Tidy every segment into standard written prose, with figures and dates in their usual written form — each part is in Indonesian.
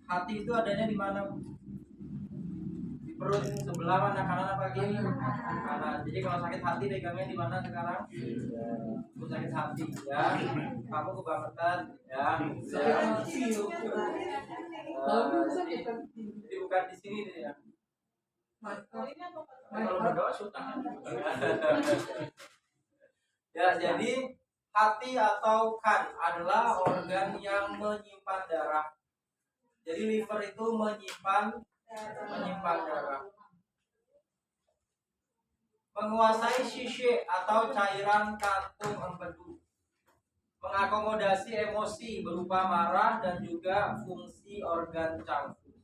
hati itu adanya di mana? Di perut sebelah mana, kanan apa kiri? Kanan. Jadi kalau sakit hati pegangnya di mana sekarang? Aku sakit hati ya. Kamu kebangetan ya. Jadi bukan di sini nih ya. Kalau berdoa suka. Ya, jadi hati atau kan adalah organ yang menyimpan darah. Jadi liver itu menyimpan darah. Menguasai sisye atau cairan kantung empedu. Mengakomodasi emosi berupa marah dan juga fungsi organ cangkul.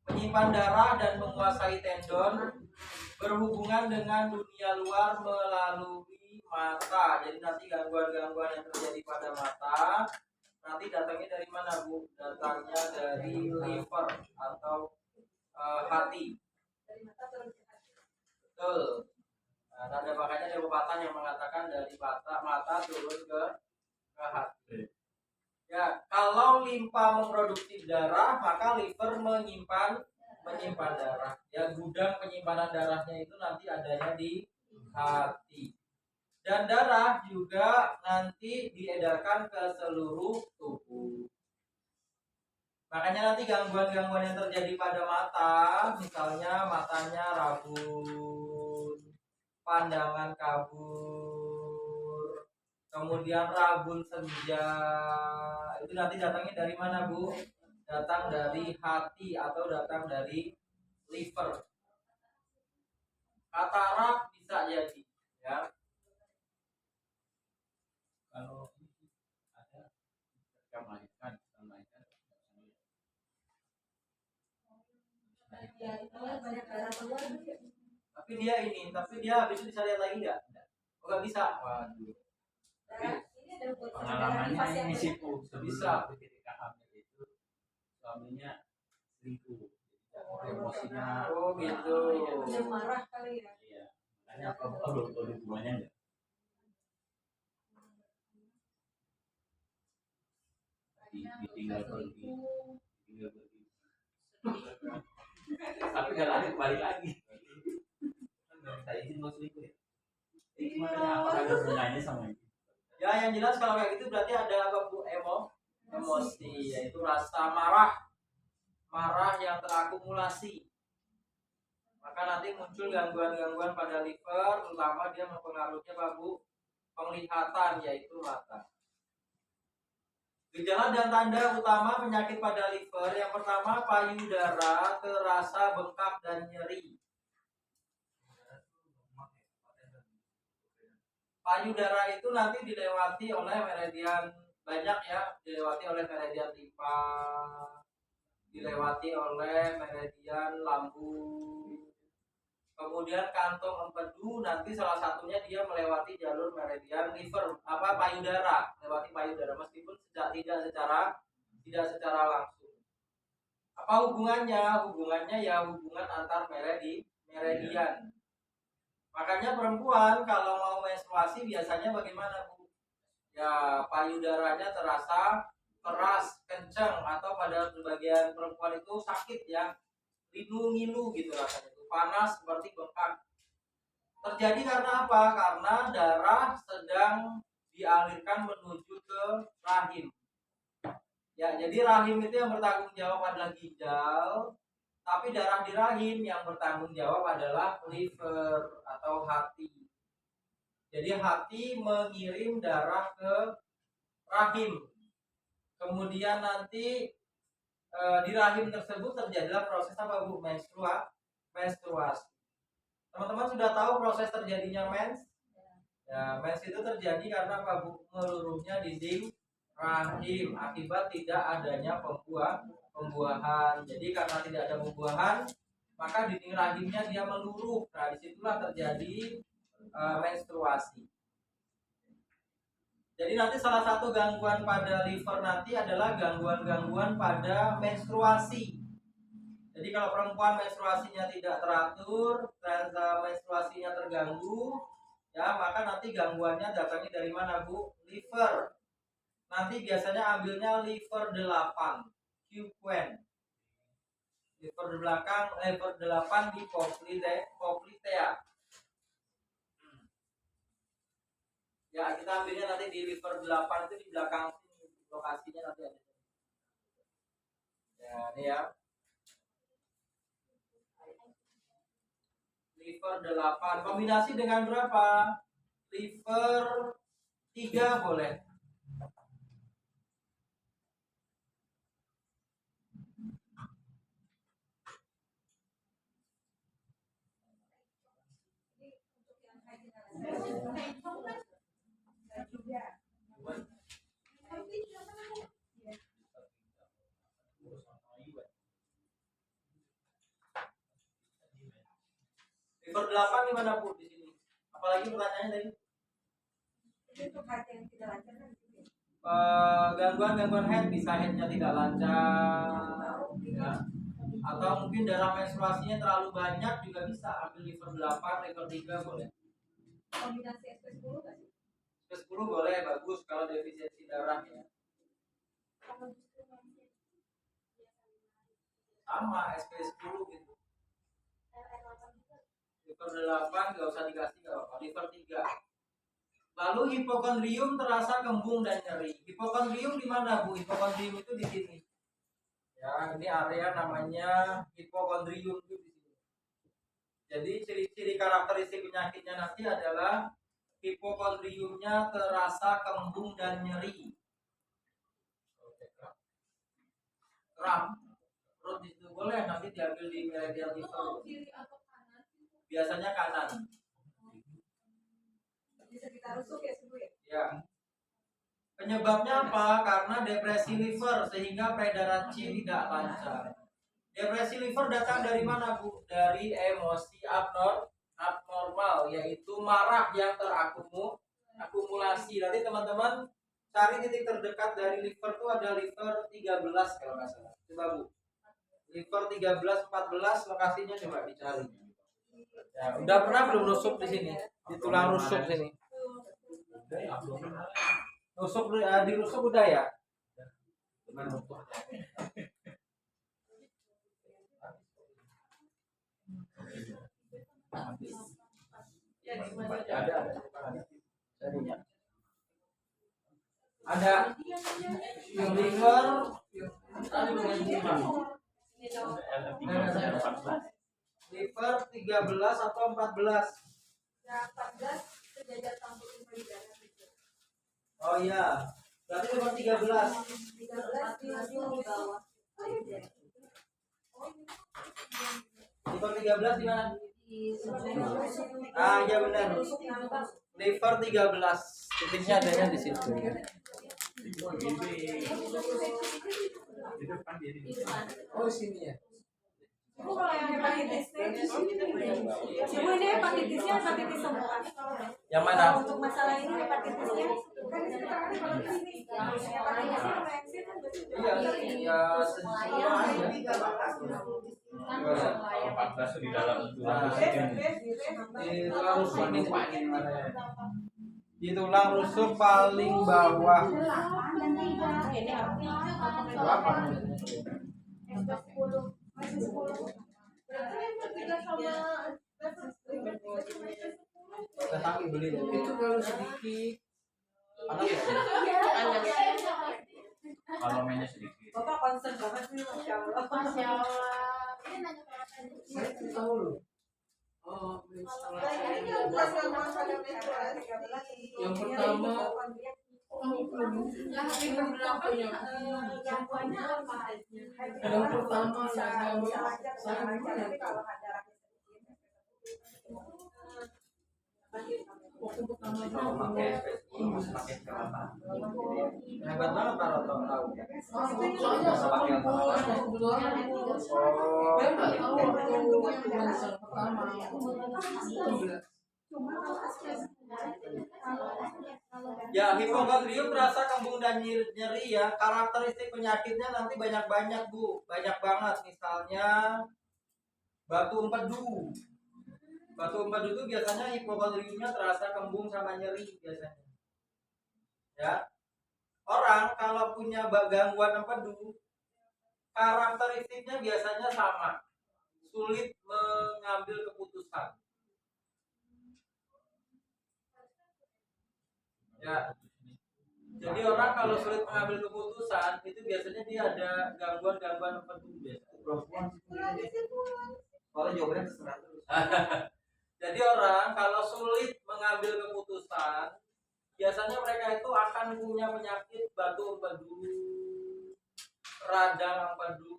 Menyimpan darah dan menguasai tendon. Berhubungan dengan dunia luar melalui mata. Jadi nanti gangguan-gangguan yang terjadi pada mata nanti datangnya dari mana, Bu? Datangnya dari liver atau hati. Betul. Nah, ada makanya ada pepatah yang mengatakan dari mata turun ke hati. Ya, kalau limpa memproduksi darah, maka liver menyimpan darah. Ya, gudang penyimpanan darahnya itu nanti adanya di hati. Dan darah juga nanti diedarkan ke seluruh tubuh. Makanya nanti gangguan-gangguan yang terjadi pada mata, misalnya matanya rabun, pandangan kabur, kemudian rabun senja, itu nanti datangnya dari mana, Bu? Datang dari hati atau datang dari liver. Katarak bisa jadi, ya. Kalau ada yang melahirkan. Tapi dia habis itu bisa lihat lagi nggak? Oh, nggak bisa. Waduh. Pengalamannya ini sih bisa ketika hamil itu suaminya selingkuh. Emosinya. Oh gitu. Dia marah kali ya. Iya. Makanya belum tahu hubungannya nggak? Ditinggal pergi. Tapi nggak lari balik lagi. Saya izin mau selingkuh ya. Apa ada hubungannya sama itu? Ya, yang jelas kalau kayak gitu berarti ada apa, Bu? Emosi, yaitu rasa marah yang terakumulasi. Maka nanti muncul gangguan-gangguan pada liver, terutama dia mempengaruhinya apa, Bu? Penglihatan, yaitu mata. Gejala dan tanda utama penyakit pada liver, yang pertama payudara terasa bengkak dan nyeri. Payudara itu nanti dilewati oleh meridian banyak ya, dilewati oleh meridian limpa, dilewati oleh meridian lambung. Kemudian kantong empedu nanti salah satunya dia melewati jalur meridian liver payudara, melewati payudara meskipun tidak secara langsung. Apa hubungannya? Hubungannya ya hubungan antar meridian. Makanya perempuan kalau mau menstruasi biasanya bagaimana, Bu? Ya, payudaranya terasa keras, kencang, atau pada sebagian perempuan itu sakit ya, ngilu gitu rasanya, itu panas seperti bengkak. Terjadi karena apa? Karena darah sedang dialirkan menuju ke rahim. Ya, jadi rahim itu yang bertanggung jawab adalah ginjal, tapi darah di rahim yang bertanggung jawab adalah liver atau hati. Jadi hati mengirim darah ke rahim. Kemudian nanti di rahim tersebut terjadilah proses apa, Bu? Menstruasi. Teman-teman sudah tahu proses terjadinya mens? Ya, mens itu terjadi karena apa, Bu? Meluruhnya dinding rahim akibat tidak adanya pembuahan. Jadi karena tidak ada pembuahan, maka dinding rahimnya dia meluruh. Nah, disitulah terjadi menstruasi. Jadi nanti salah satu gangguan pada liver nanti adalah gangguan-gangguan pada menstruasi. Jadi kalau perempuan menstruasinya tidak teratur, menstruasinya terganggu, ya maka nanti gangguannya datangnya dari mana, Bu? Liver. Nanti biasanya ambilnya liver 8, Quen. Liver belakang, liver 8 di poplitea. Ya, kita ambilnya nanti di liver 8 itu di belakang sini, lokasinya nanti ada. Ya, ini ya. Liver 8 kombinasi dengan berapa? Liver 3 boleh. Liver 8 gimana Bu di sini? Apalagi pertanyaannya tadi? Gangguan head, bisa headnya tidak lancar ya. Atau mungkin darah menstruasinya terlalu banyak juga bisa ambil liver 8, liver 3 boleh. Kombinasi SP10 nggak sih? SP10 boleh, bagus kalau defisiensi darah ya. Sama SP10 gitu. Liver 8 nggak usah dikasih, nggak apa-apa. Liver 3. Lalu hipokondrium terasa kembung dan nyeri. Hipokondrium di mana Bu? Hipokondrium itu di sini. Ya, ini area namanya hipokondrium itu di sini. Jadi ciri-ciri karakteristik penyakitnya nanti adalah hipokondriumnya terasa kembung dan nyeri. Kram. Perut di situ boleh nanti diambil di meridian liver. Biasanya kanan. Bisa kita rusuk ya sembuh ya? Ya. Penyebabnya apa? Karena depresi liver sehingga peredaran C tidak lancar. Depresi liver datang dari mana Bu? Dari emosi abnormal, yaitu marah yang terakumulasi. Nanti teman-teman cari titik terdekat dari liver itu ada liver 13 kalau nggak salah. Coba Bu. Liver 13, 14 lokasinya coba dicari. Ya, udah pernah belum rusuk di sini? Di tulang rusuk sini. Rusuk dirusuk udah ya? Ada yang liver liver 13 atau 14? Ya 14 sejajar tampuk di darah. Oh iya, berarti liver 13. 13 di bawah. Liver 13 di mana? Ah iya benar. Liver 13. Titiknya adanya di situ. Oh sini ya. Ibu kalau yang hepatitis Ibu ini hepatitisnya hepatitis semua. Yang mana? Untuk masalah ini hepatitisnya kan di sekitar hepatitis ini. Hepatitisnya reaksi kan Iya, ya semua ada. Kalau 14 di dalam Di tulang rusuk ini di tulang rusuk paling bawah. Berapa? Tapi beli itu kalau sedikit. kalau mainnya sedikit. Bapak concern banget nih, Masya Allah. Masya Allah. Saya tahu loh. Oh, yang pertama yang pertama waktu pertama hebat banget kalau tahu. Ya, hipokondrium terasa kembung dan nyeri ya. Karakteristik penyakitnya nanti banyak-banyak Bu, banyak banget. Misalnya batu empedu. Batu empedu itu biasanya hipokondriumnya terasa kembung sama nyeri biasanya. Ya, orang kalau punya gangguan empedu karakteristiknya biasanya sama, sulit mengambil keputusan. Ya, jadi orang kalau sulit mengambil keputusan itu biasanya dia ada gangguan-gangguan empedu biasanya. Kalau jawabannya terserah terus. Jadi orang kalau sulit mengambil keputusan, biasanya mereka itu akan punya penyakit batu empedu, radang empedu,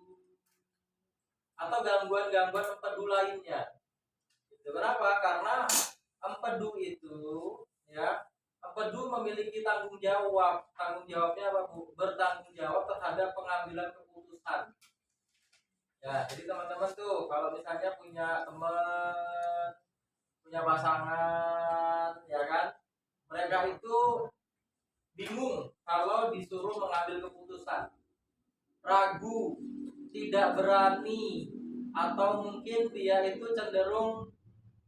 atau gangguan-gangguan empedu lainnya. Itu kenapa? Karena empedu itu, ya, empedu memiliki tanggung jawab. Tanggung jawabnya apa, Bu? Bertanggung jawab terhadap pengambilan keputusan. Ya, jadi teman-teman tuh kalau misalnya punya teman, punya pasangan, ya kan, mereka itu bingung kalau disuruh mengambil keputusan, ragu, tidak berani, atau mungkin dia itu cenderung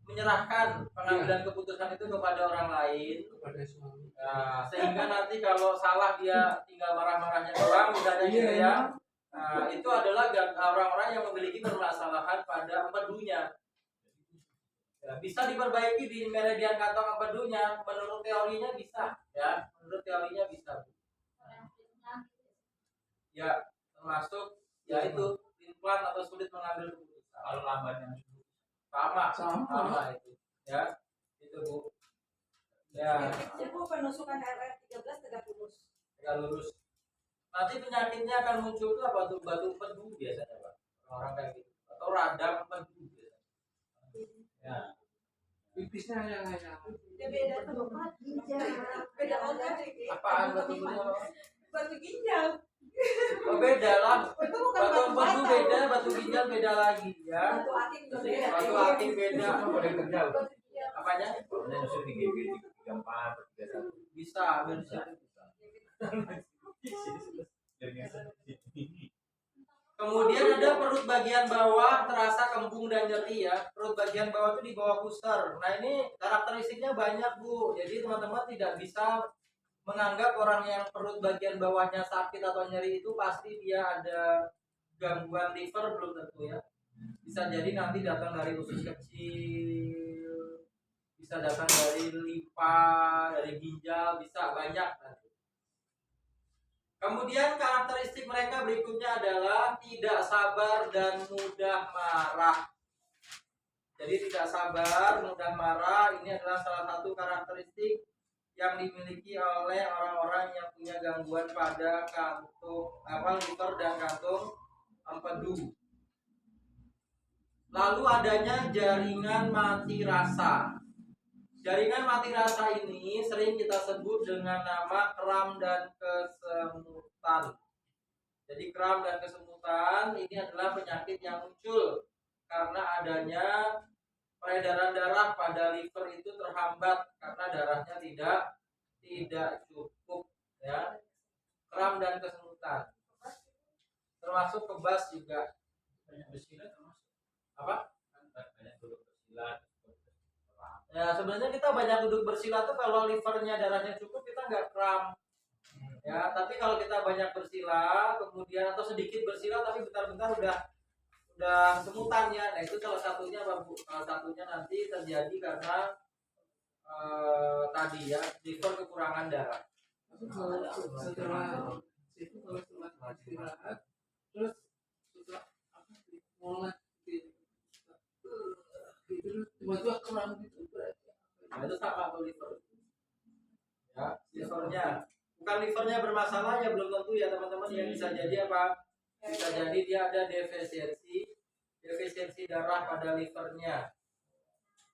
menyerahkan pengambilan keputusan itu kepada orang lain, nah, sehingga nanti kalau salah dia tinggal marah-marahnya doang, misalnya gitu ya. Nah, itu adalah orang-orang yang memiliki permasalahan pada empedunya. Ya, bisa diperbaiki di meridian kantong empedunya, menurut teorinya bisa, ya, menurut teorinya bisa. Ya, termasuk ya itu implan atau sulit mengambil keputusan. Kalau lambatnya sama itu, ya, itu Bu. Ya, Ibu penusukan RR13 tegak lurus. Nanti penyakitnya akan muncul tuh apa tuh, batu empedu biasanya Pak, orang kayak gitu, atau radang empedu biasanya. Ya. pipisnya yang Ya beda tuh ginjal. Beda organik. Apaan batu empedu? Batu ginjal. Oh, beda lah. Itu bukan Batu batu empedu bata. beda, batu ginjal beda lagi, ya. Batu akik juga beda. Batu akik beda. boleh kerja. Apanya? Boleh usul di GB 34 31. Bisa, bisa. Kemudian ada perut bagian bawah terasa kembung dan nyeri, ya. Perut bagian bawah itu di bawah pusar. Nah, ini karakteristiknya banyak, Bu. Jadi teman-teman tidak bisa menganggap orang yang perut bagian bawahnya sakit atau nyeri itu pasti dia ada gangguan liver, belum tentu, ya. Bisa jadi nanti datang dari usus kecil, bisa datang dari limpa, dari ginjal, bisa banyak nanti. Kemudian karakteristik mereka berikutnya adalah tidak sabar dan mudah marah. Jadi tidak sabar, mudah marah, ini adalah salah satu karakteristik yang dimiliki oleh orang-orang yang punya gangguan pada kantung liver dan kantung empedu. Lalu adanya jaringan mati rasa. Jaringan mati rasa ini sering kita sebut dengan nama kram dan kesemutan. Jadi kram dan kesemutan ini adalah penyakit yang muncul karena adanya peredaran darah pada liver itu terhambat karena darahnya tidak cukup, ya. Kram dan kesemutan. Termasuk kebas juga. Banyak bersilat termasuk. Apa? Banyak duduk bersilat. Ya, sebenarnya kita banyak duduk bersila tuh kalau livernya darahnya cukup kita nggak kram, ya. Tapi kalau kita banyak bersila kemudian atau sedikit bersila tapi bentar-bentar udah semutan, ya. Nah, itu salah satunya Bu. Salah satunya nanti terjadi karena tadi, ya, liver kekurangan darah. Setelah itu kalau setelah istirahat terus setelah mulai terus tiba-tiba kram gitu berarti. Nah, itu sama tuh liver, ya. Livernya bukan livernya bermasalah, ya, belum tentu, ya teman-teman. Yang bisa jadi apa? Bisa jadi dia ada defisiensi darah pada livernya.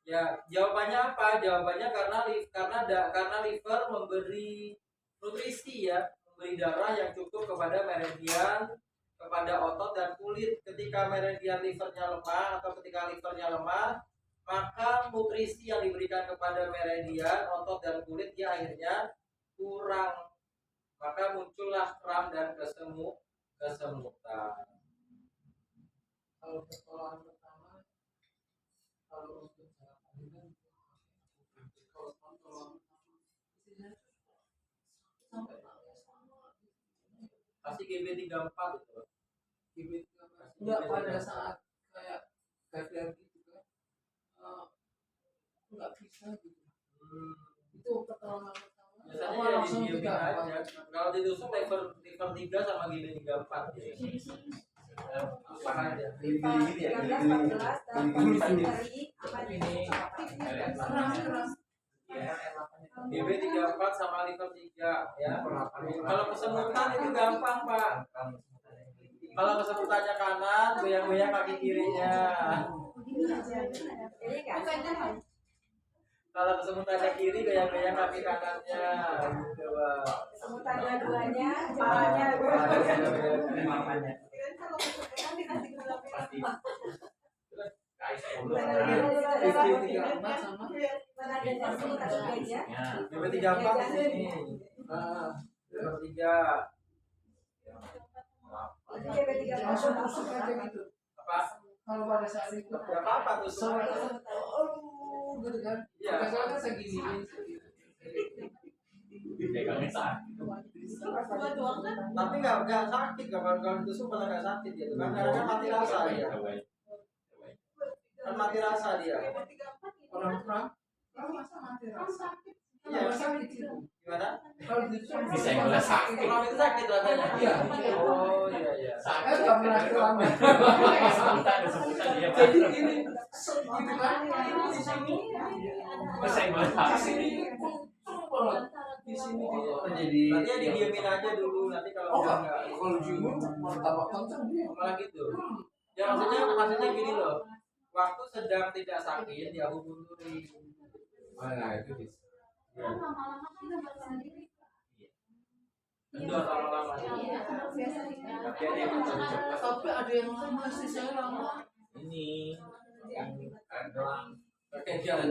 Ya, jawabannya apa? Jawabannya karena liver memberi nutrisi, ya, memberi darah yang cukup kepada meridian, kepada otot dan kulit. Ketika meridian livernya lemah atau ketika livernya lemah, maka nutrisi yang diberikan kepada meridian, otot dan kulit dia akhirnya kurang. Maka muncullah kram dan kesemutan. Kalau pertolongan pertama kalau untuk cara panggilan kalau pertolongan Kasih GB 34 itu. GB 13 enggak pada saat kayak GDR gitu kan nggak bisa gitu. Itu pertolongan pertama Biasanya apa ya langsung didiemin tidak aja. Kalau ditusuk lever 3 sama gini 34 gitu. Apa aja? Gini ya, 13, 14 dan dari apa Ini keras GB 34 sama liver 3 ya. Kalau kesemutan itu gampang, Pak. Kalau kesemutannya kanan, goyang-goyang kaki kirinya. Kalau kesemutannya kiri, goyang-goyang kaki kanannya. Gitu, Pak. Semutan dua-duanya, kepalanya Mamanya. pasti GB 34 sama GB 34 di sini. Liver 3. langsung tusuk aja gitu. Apa? Kalau pada saat itu Ya apa tuh? gitu kan Iya. biasanya kan seginiin pegangnya sakit. Tapi nggak sakit kalau ditusuk malah nggak sakit gitu kan, karena kan mati rasa dia. Kan mati rasa dia. orang masa mati rasa Iya. nggak sakit itu Gimana? kalau ditusuk Bisa yang udah sakit. Kalau itu sakit rasanya. Iya. Oh iya iya. Sakit nggak pernah kelamin sebutan dia. jadi ini gitu kan di sini Masa yang di mana? sini banget di sini Jadi nanti ya didiemin aja dulu, nanti kalau oh nggak kalau jiwa martabak kencang dia malah gitu. Ya maksudnya gini loh. Waktu sedang tidak sakit dia hubungi. Nah, itu bisa. Kendor lama-lama. Tapi ada yang cepat. tapi ada yang lama sih saya lama Ini yang gelang. Pakai jalan.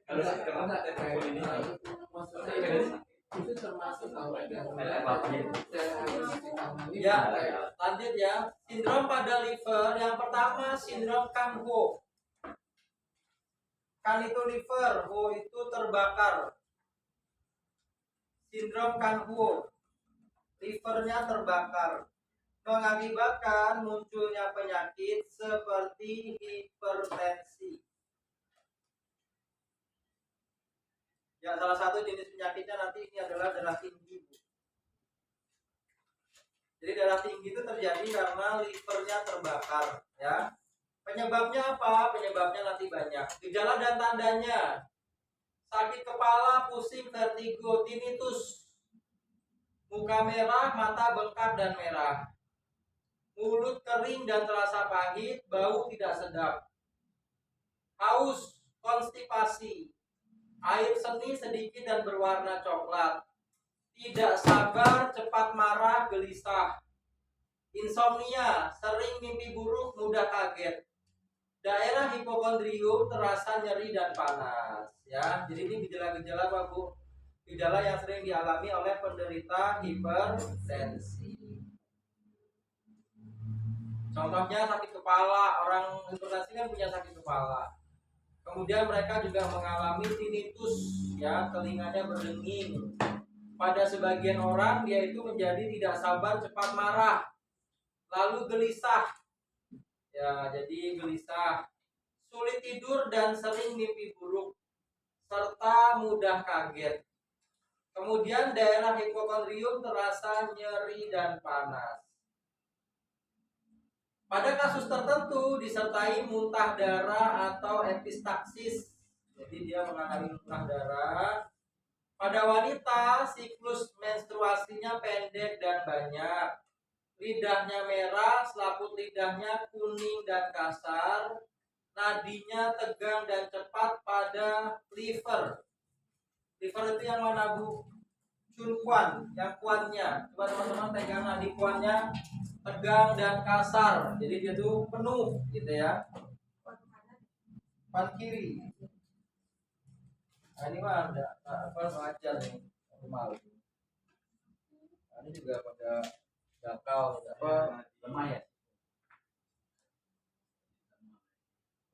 Kalau sekarang ada kayak ini. maksudnya itu termasuk kalau ada Ya, lanjut ya. Sindrom pada liver yang pertama sindrom Kan-Ho. Kan itu liver, Ho itu terbakar. Sindrom Kan-Ho, livernya terbakar, mengakibatkan munculnya penyakit seperti hipertensi. Ya, salah satu jenis penyakitnya nanti ini adalah darah tinggi. Jadi darah tinggi itu terjadi karena livernya terbakar, ya. Penyebabnya apa? Penyebabnya nanti banyak. Gejala dan tandanya: sakit kepala, pusing, vertigo, tinnitus, muka merah, mata bengkak dan merah, mulut kering dan terasa pahit, bau tidak sedap, haus, konstipasi, air seni sedikit dan berwarna coklat, tidak sabar, cepat marah, gelisah, insomnia, sering mimpi buruk, mudah kaget, daerah hipokondrium, terasa nyeri dan panas. Ya, jadi ini gejala-gejala apa, Bu? Gejala yang sering dialami oleh penderita hipertensi. Contohnya sakit kepala, orang hipertensi kan punya sakit kepala. Kemudian mereka juga mengalami tinnitus, ya, telinganya berdenging. Pada sebagian orang dia itu menjadi tidak sabar, cepat marah, lalu gelisah. Ya, jadi gelisah, sulit tidur dan sering mimpi buruk, serta mudah kaget. Kemudian daerah hipokondrium terasa nyeri dan panas. Pada kasus tertentu disertai muntah darah atau epistaksis. Jadi dia mengalami muntah darah. Pada wanita siklus menstruasinya pendek dan banyak. Lidahnya merah, selaput lidahnya kuning dan kasar. Nadinya tegang dan cepat pada liver. Liver itu yang mana, Bu? Cunkuan, yang kuannya. Coba teman-teman pegang nadi kuannya, tegang dan kasar. Jadi dia tuh penuh gitu ya. Kuan kiri. Nah, ini mah ada apa wajar nih, normal. Nah, ini juga pada dangkal apa Lemah ya.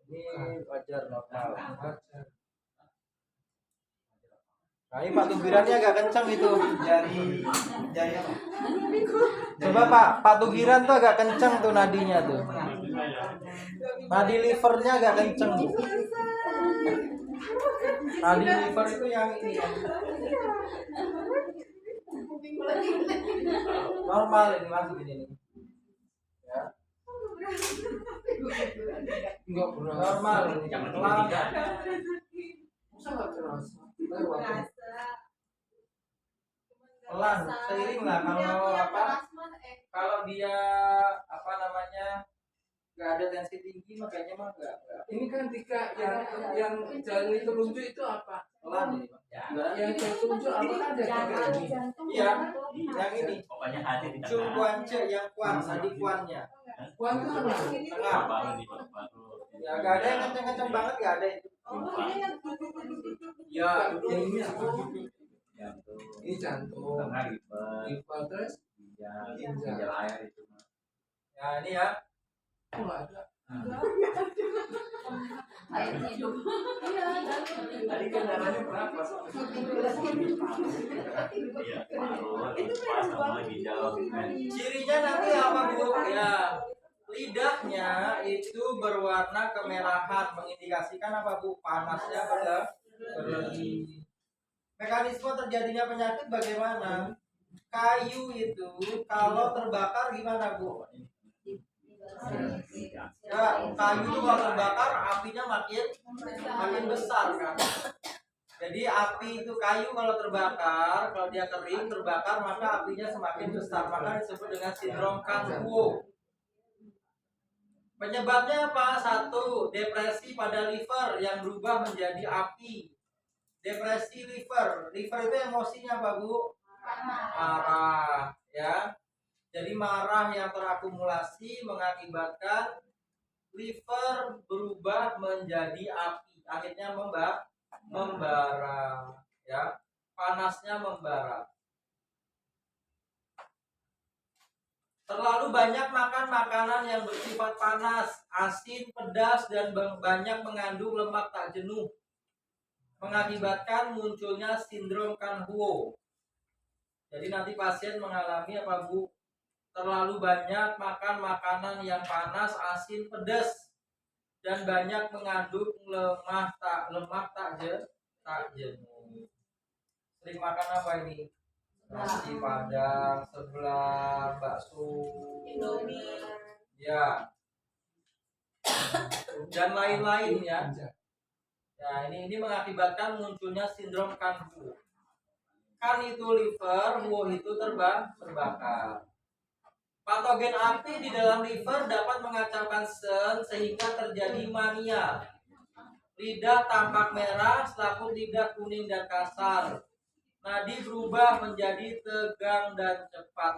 ini wajar normal. Nah, ini Pak Tugirannya agak kencang itu. Jari apa? Coba Pak Tugiran tuh agak kencang tuh nadinya tuh. Nadi livernya agak kencang tuh. Nadi liver itu yang ini ya. Normal ini masuk ini nih. Ya. Enggak berat. Normal ini. Pelan. Sangat keras. Pelan, seiring lah kalau dia apa namanya nggak ada tensi tinggi makanya mah nggak. Ini kan Tika yang jalan itu lucu itu apa? Pelan ini Pak. Yang lucu apa kan ada ini? Iya, yang ini. Pokoknya hati di Cung tengah. kuance yang kuan, tadi kuannya. Kuan itu apa? Tengah. Bangun di baru. Ya nggak ada yang kenceng-kenceng banget nggak ada itu. Ya, Yang ini apa? Jantung. Ini jantung. Tengah liver. Liver terus Ginjal air itu. ya ini ya. oh nggak ada. Tadi kan darahnya berapa? Iya, paru, pas sama ginjal. Cirinya nanti apa Bu? Ya, lidahnya itu berwarna kemerahan mengindikasikan apa Bu? Panasnya berlebih. Mekanisme terjadinya penyakit bagaimana? Kayu itu kalau terbakar gimana Bu? Ya, kayu itu kalau terbakar apinya makin besar kan. Jadi api itu kayu kalau terbakar, kalau dia kering terbakar maka apinya semakin besar, maka disebut dengan sindrom Kanhuo. Penyebabnya apa? 1. Depresi pada liver yang berubah menjadi api. Depresi liver. Liver itu emosinya apa Bu? Marah, ya. Jadi marah yang terakumulasi mengakibatkan liver berubah menjadi api. Akhirnya membara, ya. Panasnya membara. Terlalu banyak makan makanan yang bersifat panas, asin, pedas, dan banyak mengandung lemak tak jenuh mengakibatkan munculnya sindrom Kanhuo. Jadi nanti pasien mengalami apa Bu? Terlalu banyak makan makanan yang panas, asin, pedas, dan banyak mengandung lemak tak jenuh. Sering makan apa ini? Nasi padang, sebelah, bakso, ya, dan lain-lain ya. Nah, ini mengakibatkan munculnya sindrom Kanhuo. Kan itu liver, Huo itu terbakar. Patogen api di dalam liver dapat mengacaukan sen sehingga terjadi mania. Lidah tampak merah, selaput lidah kuning dan kasar. Nadi berubah menjadi tegang dan cepat.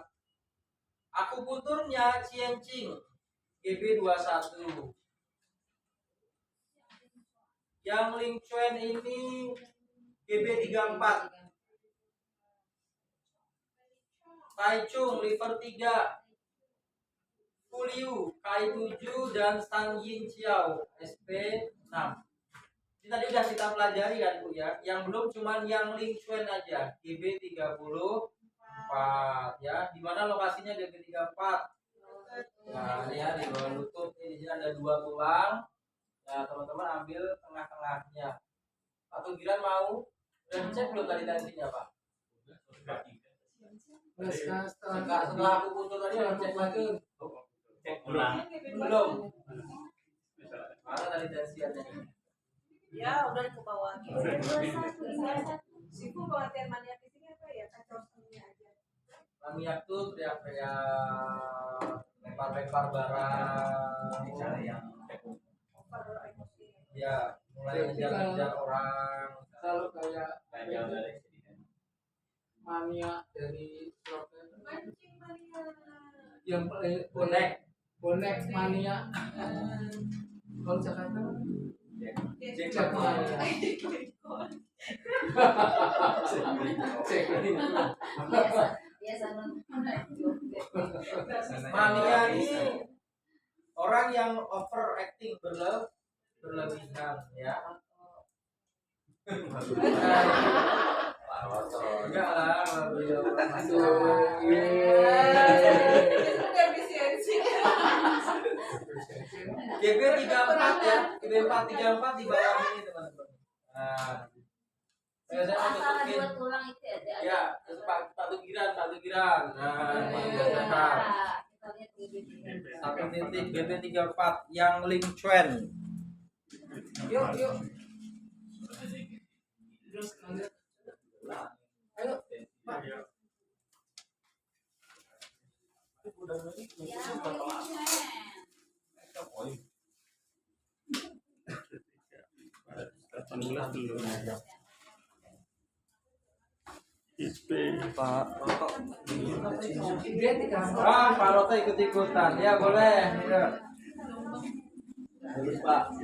Akupunturnya ciencing GB21. Yang Ling Chuan ini GB34. Tai Chung liver 3. Fuliu Kai7 dan San Yin Chiao SP6. Ini tadi sudah kita pelajari kan Bu ya. Yang belum cuman yang Ling Chuan aja GB34 ya. Di mana lokasinya GB34? Nah, ini ya di bawah lutut. Ini di sini ada 2 tulang. Nah, teman-teman ambil tengah-tengahnya. Atau Giran mau? Udah dicek belum tadi tensinya Pak? Setelah aku putus tadi harus cek lagi. Cek ulang. Belum. Mana tadi tensinya? Ya, udah ke bawah. Sifu pengertian maniak di sini apa ya? Kacau semuanya aja. Maniak tuh teriak-teriak, lempar-lempar barang. Cara yang Over emosi. Ya, mulai ngejar-ngejar orang. Kalau kayak jauh dari sini. mania dari stroke Mancing mania. yang bonek mania. Kalau Jakarta Jack mania. cek ini. Biasa Mania ini orang yang overacting berlebihan ya. Enggak lah, kalau beliau masuk. Efisiensi. GB 34 ya, GB 434 di bawah ini teman-teman. Nah, biasanya tutupin. tulang itu Ya, satu giran. Nah, biasakan. Satu titik GB 34 yang Ling Chuan. Yuk. Terus kalian. Ayo, Pak. Pak Identik kan? Pak Roto ikut-ikutan. Ya, boleh. Ya. Bagus, Pak.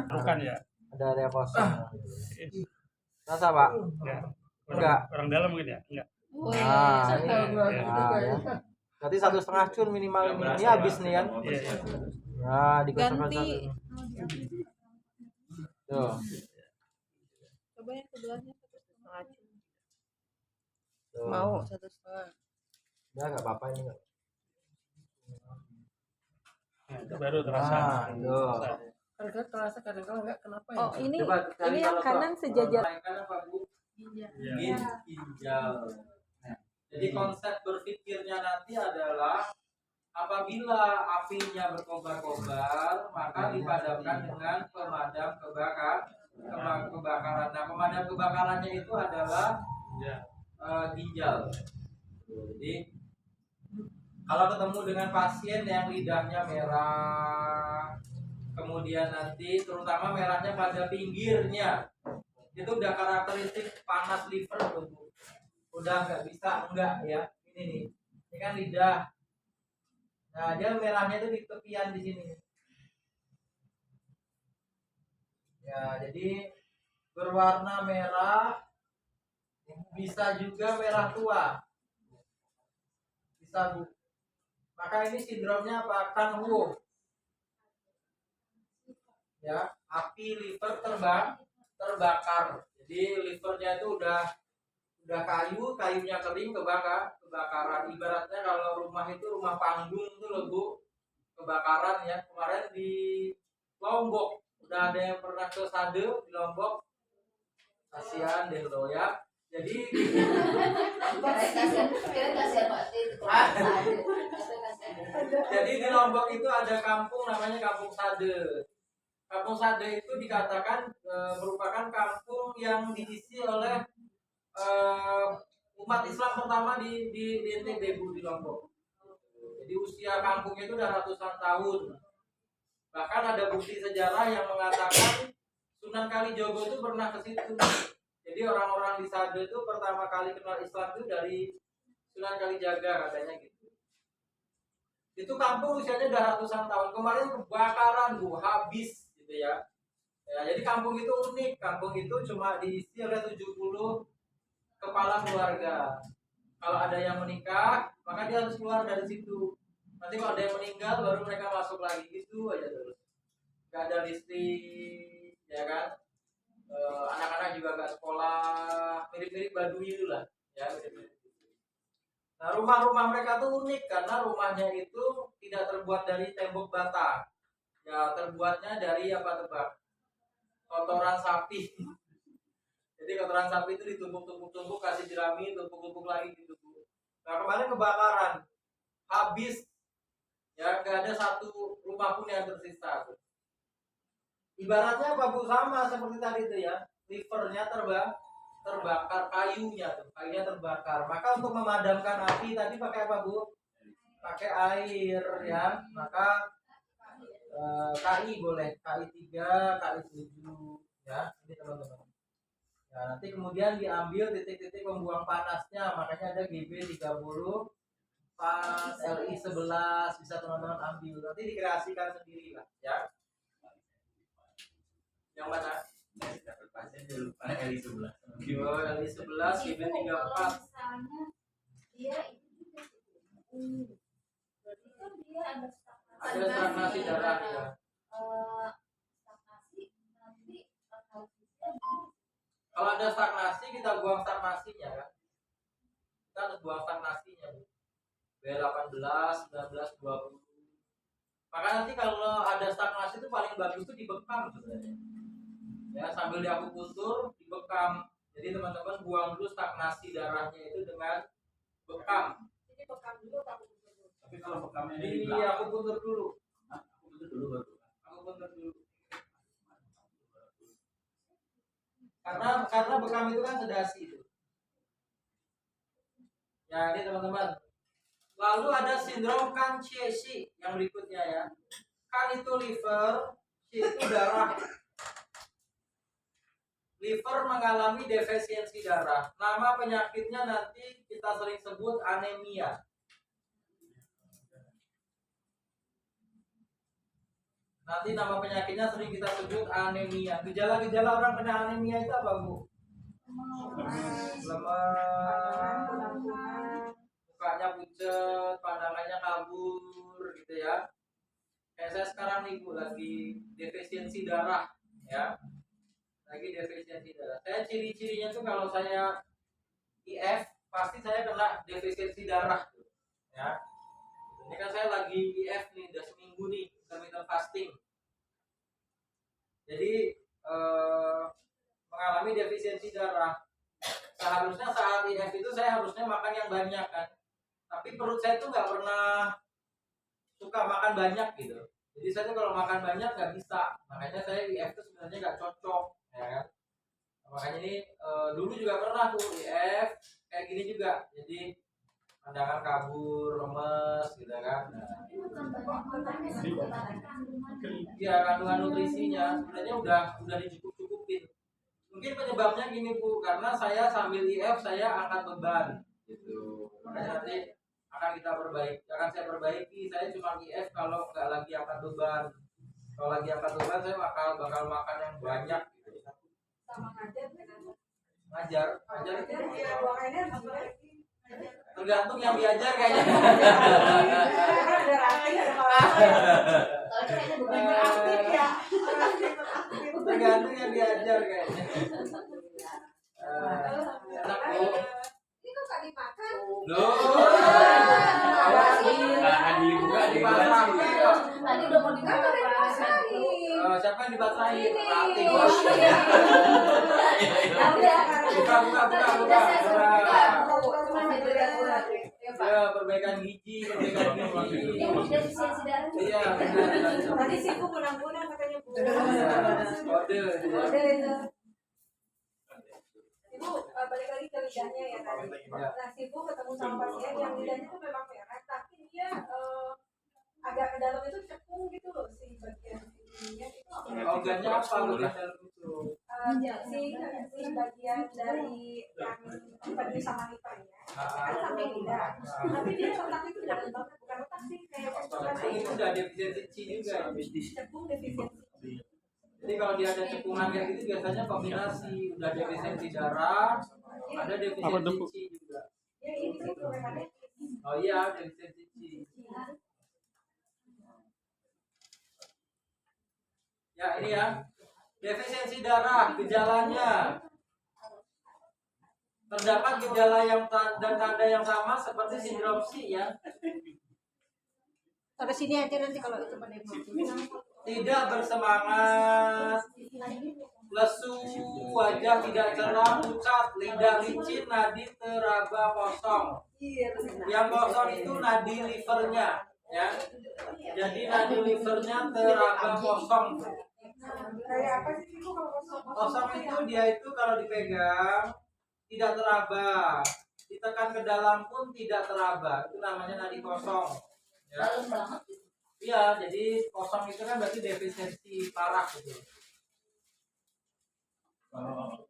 Bukan ya? Ada area kosong. Rasa, Pak? Enggak. Orang dalam mungkin ya? Enggak. Nah, ini. Nah, Ya. Berarti 1,5 cun minimal ini habis nih kan? Iya. Nah, dikosongkan Ganti. satu. Tuh. Coba yang sebelahnya 1,5. Tuh. Mau 1,5. Ya nggak apa-apa ini. Nggak. Nah, itu baru terasa. Nah, itu. kadang-kadang terasa, kadang-kadang enggak. Kenapa ya? Oh, ini Coba cari yang kalau kanan Pak. sejajar. Kanan apa, Bu? Iya. Ginjal. Nah, jadi konsep berpikirnya nanti adalah apabila apinya berkobar-kobar, maka dipadamkan dengan pemadam kebakaran. Nah, pemadam kebakarannya itu adalah ginjal. Jadi kalau ketemu dengan pasien yang lidahnya merah, kemudian nanti terutama merahnya pada pinggirnya, itu udah karakteristik panas liver tuh. Udah nggak bisa enggak ya. Ini kan lidah. Nah, dia merahnya itu di tepian di sini. Ya, jadi berwarna merah, bisa juga merah tua. Bisa, Bu. Maka ini sindromnya apa? Kanwo. Ya, api liver terbakar. Jadi livernya itu udah kayunya kering, kebakaran. Ibaratnya kalau rumah itu rumah panggung itu loh, Bu. Kebakaran ya. Kemarin di Lombok udah ada yang pernah ke Sade di Lombok. Kasihan deh lo ya. Jadi jadi di Lombok itu ada kampung namanya Kampung Sade. Kampung Sade itu dikatakan merupakan kampung yang diisi oleh umat Islam pertama di NTB, Bu, di Lombok. Jadi usia kampungnya itu udah ratusan tahun. Bahkan ada bukti sejarah yang mengatakan Sunan Kalijogo itu pernah ke situ. Jadi orang-orang di Sade itu pertama kali kenal Islam itu dari Sunan Kalijaga katanya gitu. Itu kampung usianya udah ratusan tahun. Kemarin kebakaran, Bu, habis gitu ya. Ya, jadi kampung itu unik. Kampung itu cuma diisi oleh 70 kepala keluarga. Kalau ada yang menikah, maka dia harus keluar dari situ. Nanti kalau ada yang meninggal, baru mereka masuk lagi, gitu aja terus. Gak ada listrik, ya kan? Anak-anak juga gak sekolah, mirip-mirip Baduy itu lah, ya. Nah, rumah-rumah mereka tuh unik karena rumahnya itu tidak terbuat dari tembok bata, ya terbuatnya dari apa tebak? Kotoran sapi. Jadi kotoran sapi itu ditumpuk-tumpuk, kasih jerami, tumpuk-tumpuk lagi gitu. Nah, kemarin kebakaran, habis, ya nggak ada satu rumah pun yang tersisa. Ibaratnya apa, Bu? Sama seperti tadi itu ya, livernya terbakar, kayunya terbakar. Maka untuk memadamkan api tadi pakai apa, Bu? Pakai air ya. Maka KI boleh, KI 3, KI 7 ya. Ini teman-teman. Nah, nanti kemudian diambil titik-titik pembuang panasnya, makanya ada GB 30 pas LI 11 bisa teman-teman ambil. Nanti dikreasikan sendiri lah ya. Yang mana? Pasien dulu pada LI 11. LI 11 GB 34. Dia itu juga berarti kan dia ada Ada stagnasi darah ya. stagnasi nanti Kalau ada stagnasi kita buang stagnasinya kan. Kita harus buang stagnasinya. B18, 19, 20. Maka nanti kalau ada stagnasi itu paling bagus itu dibekam sebenarnya. Ya, sambil diakupuntur, dibekam. Jadi teman-teman buang dulu stagnasi darahnya itu dengan bekam. Jadi bekam dulu atau acupuntur dulu? Tapi kalau bekamnya Jadi di belakang, acupuntur dulu. aku betul dulu baru. Acupuntur dulu. Karena bekam itu kan sedasi itu. Ya, ini teman-teman. Lalu ada sindrom Kan-Chiesi yang berikutnya ya. Kan itu liver, Chi itu darah. Liver mengalami defisiensi darah. Nama penyakitnya nanti kita sering sebut anemia. Nanti nama penyakitnya sering kita sebut anemia. Gejala-gejala orang kena anemia itu apa, Bu? Lemah, mukanya pucat, pandangannya kabur, gitu ya. Kayak saya sekarang nih, Bu, lagi defisiensi darah, ya. Lagi defisiensi darah. Saya ciri-cirinya tuh kalau saya IF pasti saya kena defisiensi darah, ya. Ini kan saya lagi IF nih, udah seminggu nih, intermittent fasting. Jadi mengalami defisiensi darah. Seharusnya saat IF itu saya harusnya makan yang banyak kan. Tapi perut saya tuh nggak pernah suka makan banyak gitu. Jadi saya tuh kalau makan banyak nggak bisa. Makanya saya IF itu sebenarnya nggak cocok, ya kan. Makanya ini dulu juga pernah tuh IF kayak gini juga. Jadi pandangan kabur, lemes gitu kan. Nah, ya kandungan nutrisinya sebenarnya udah dicukup-cukupin. Mungkin penyebabnya gini, Bu, karena saya sambil IF saya angkat beban gitu. Makanya nanti akan saya perbaiki. Saya cuma IF kalau nggak lagi angkat beban. Kalau lagi angkat beban saya bakal makan yang banyak gitu. Sama ngajar Ngajar ya buang energi. tergantung yang diajar kayaknya. Ada Rati, ada Pak aktif ya. Tergantung yang diajar kayaknya. Enak, Bu. Ini kok gak dimakan? Loh. Nah, dibuka di Dipasang. Tadi udah mau dimakan Siapa yang dipasrahin? Rati. Buka. Ya, perbaikan gigi. Ini udah defisiensi darah. Iya. Tadi sih Bu kunang-kunang katanya Bu. Kode. Kode itu. Ibu balik lagi ke lidahnya ya tadi. Nah, si Ibu ketemu sama pasien yang lidahnya tuh memang merah, tapi dia agak ke dalam itu cekung gitu loh si bagian ininya itu. Organnya apa? Bagian dalam itu. Si bagian dari yang peduli sama livernya kan sampai lidah. Tapi dia otak itu dalam banget, bukan otak sih kayak Itu udah defisiensi C juga. cekung defisiensi. Jadi kalau dia ada cekungan kayak gitu biasanya kombinasi udah defisiensi darah, ada defisiensi C juga. Ya ini tuh rekannya. Oh iya, defisiensi C. Ya ini ya, defisiensi darah gejalanya. Terdapat gejala dan tanda yang sama seperti sindrom C ya. Sampai sini aja nanti kalau itu pada Tidak bersemangat, lesu, wajah tidak cerah, pucat, lidah licin, nadi teraba kosong. Yang kosong itu nadi livernya, ya. Jadi nadi livernya teraba kosong. Kayak apa sih Bu kalau kosong? Kosong itu dia itu kalau dipegang tidak teraba, ditekan ke dalam pun tidak teraba. Itu namanya nadi kosong. Ya. Dalam banget. Iya, jadi kosong itu kan berarti defisiensi parah gitu. Kalau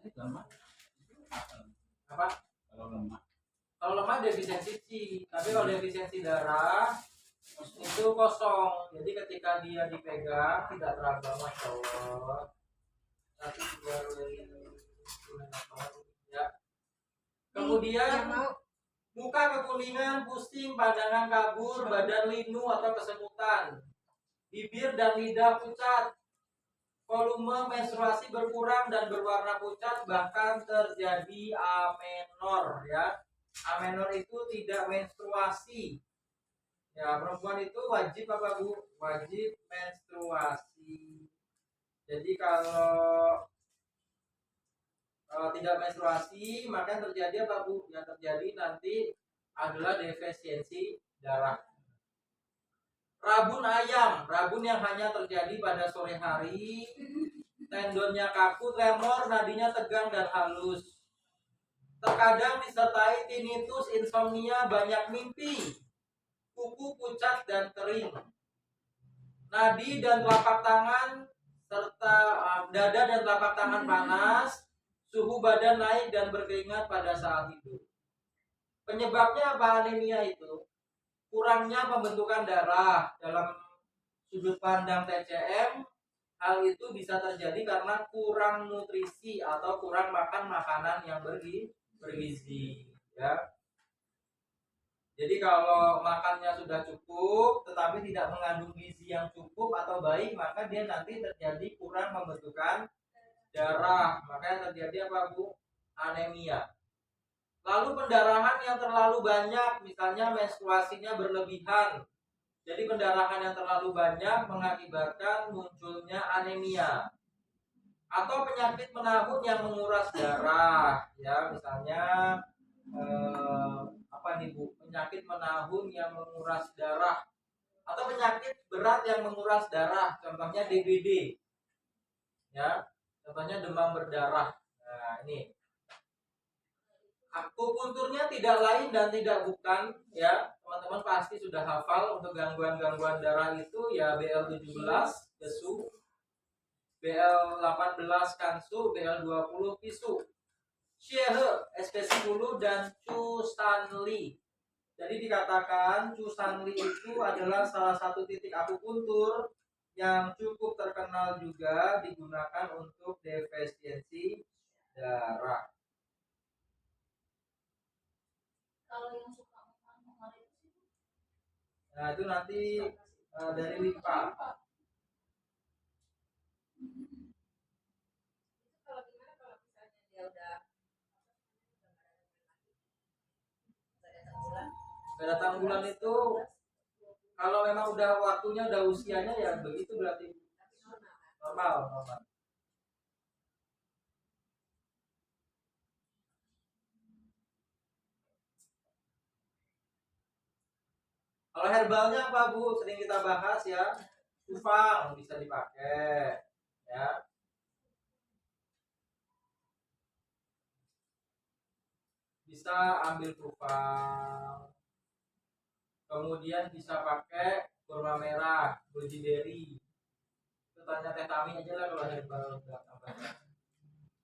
ini lemah, Apa? kalau lemah, Kalau lemah defisiensi C, tapi kalau defisiensi darah itu kosong. Jadi ketika dia dipegang tidak teraba, masya Allah. Tapi ya. Kemudian muka kekuningan, pusing, pandangan kabur, badan linu atau kesemutan, bibir dan lidah pucat, volume menstruasi berkurang dan berwarna pucat, bahkan terjadi amenor ya. Amenor itu tidak menstruasi. Ya, perempuan itu wajib apa Bu? Wajib menstruasi. Jadi kalau tidak menstruasi, maka yang terjadi apa Bu? Yang terjadi nanti adalah defisiensi darah. Rabun ayam, rabun yang hanya terjadi pada sore hari, tendonnya kaku, tremor, nadinya tegang dan halus. Terkadang disertai tinnitus, insomnia, banyak mimpi, kuku pucat dan kering. Nadi dan telapak tangan serta dada dan telapak tangan panas, suhu badan naik dan berkeringat pada saat tidur. Penyebabnya apa anemia itu? Kurangnya pembentukan darah. Dalam sudut pandang TCM, hal itu bisa terjadi karena kurang nutrisi atau kurang makan makanan yang bergizi ya. Jadi kalau makannya sudah cukup tetapi tidak mengandung gizi yang cukup atau baik, maka dia nanti terjadi kurang pembentukan darah. Maka yang terjadi apa Bu? Anemia. Lalu pendarahan yang terlalu banyak, misalnya menstruasinya berlebihan. Jadi pendarahan yang terlalu banyak mengakibatkan munculnya anemia. Atau penyakit menahun yang menguras darah, ya misalnya apa nih Bu? Penyakit menahun yang menguras darah. Atau penyakit berat yang menguras darah, contohnya DBD. Ya, contohnya demam berdarah. Nah, ini. Akupunturnya tidak lain dan tidak bukan ya, teman-teman pasti sudah hafal untuk gangguan-gangguan darah itu ya BL17 besu, BL18 kansu, BL20 pisu, Shehe SP10 dan Chu Stanley. Jadi dikatakan Chu Stanley itu adalah salah satu titik akupuntur yang cukup terkenal juga digunakan untuk defisiensi darah. Kalau yang suka menghor itu sih, Nah itu nanti dari limpa. Kalau gimana kalau misalnya dia udah Datang bulan itu kalau memang udah waktunya, udah usianya ya begitu berarti normal. Kalau herbalnya apa Bu? Sering kita bahas ya. Cufang bisa dipakai ya. Bisa ambil cufang. Kemudian bisa pakai kurma merah, goji berry. Itu tanya Teh Tami aja lah kalau herbal nggak tambah.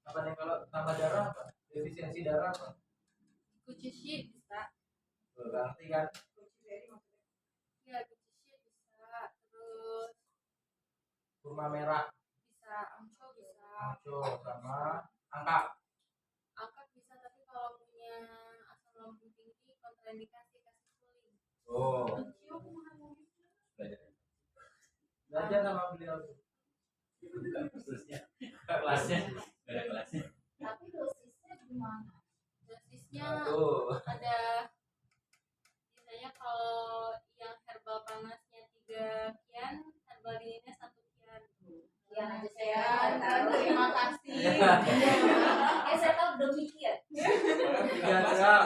Apa nih kalau tambah darah apa? Defisiensi darah apa? kucishi bisa, Berarti kan ya kucishi bisa, terus kurma merah, bisa amco bisa, anco sama angka. angkat bisa, tapi kalau punya asam lambung tinggi kontraindikasi kasih suling. Oh, belajar sama beliau. Bukan khususnya kelasnya, ada kelasnya. Tapi dosisnya gimana? Dosisnya Tuh. ada, misalnya kalau yang herbal panasnya 3 kian, herbal dinginnya 1 kian. Kian aja Ya, saya terima kasih. saya tahu demikian. 3 gram.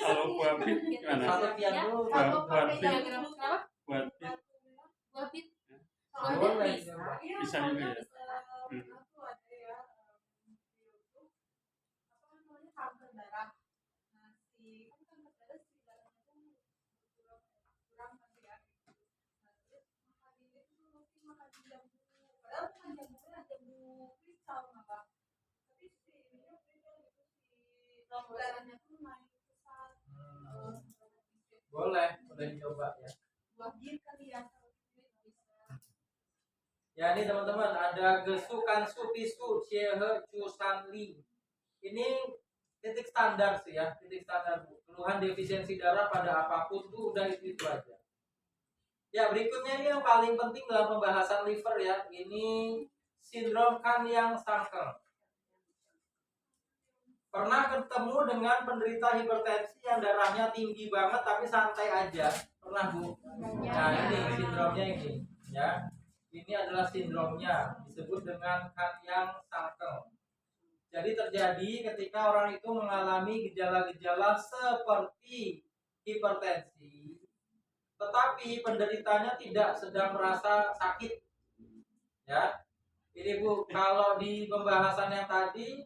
Kalau buah bit gimana? Satu kian Ya, dulu. kalau buat pakai bit. 3 gram kenapa? Buat bit Buah bit. Kalau ada Boleh bisa. coba. bisa juga ya. Aku ada ya di YouTube apa namanya kanker darah. Nah, si kan kanker darah si darahnya tuh kurang kan ya. Nah, terus makan ini tuh mesti makan jambu. Padahal makan jambunya jambu kristal malah. Tapi si ininya beda gitu, si darahnya tuh naik pesat. Boleh dicoba ya. Buah bir kali ya. Ya ini teman-teman ada gesu kansu pisu Shehe Chu Stanley. Ini titik standar sih ya, titik standar Bu. Keluhan defisiensi darah pada apapun tuh udah itu aja. Ya berikutnya ini yang paling penting dalam pembahasan liver ya. Ini sindrom Kan-Yang-Sangkel. Pernah ketemu dengan penderita hipertensi yang darahnya tinggi banget tapi santai aja? Pernah, Bu? Nah, ini sindromnya ini, ya. Ini adalah sindromnya, disebut dengan Kan-Yang-Sangkel. Jadi terjadi ketika orang itu mengalami gejala-gejala seperti hipertensi, tetapi penderitanya tidak sedang merasa sakit. Ya, ini Bu, kalau di pembahasan yang tadi,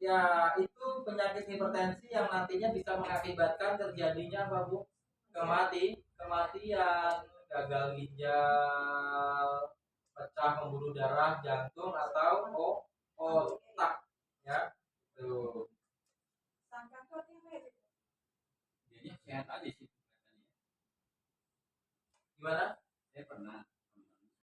ya itu penyakit hipertensi yang nantinya bisa mengakibatkan terjadinya apa, Bu? Kematian, gagal ginjal, pecah pembuluh darah, jantung atau otak. Ya, tuh. Sangka tuh artinya apa ya? Jadinya sehat aja sih kelihatannya. Gimana? Saya pernah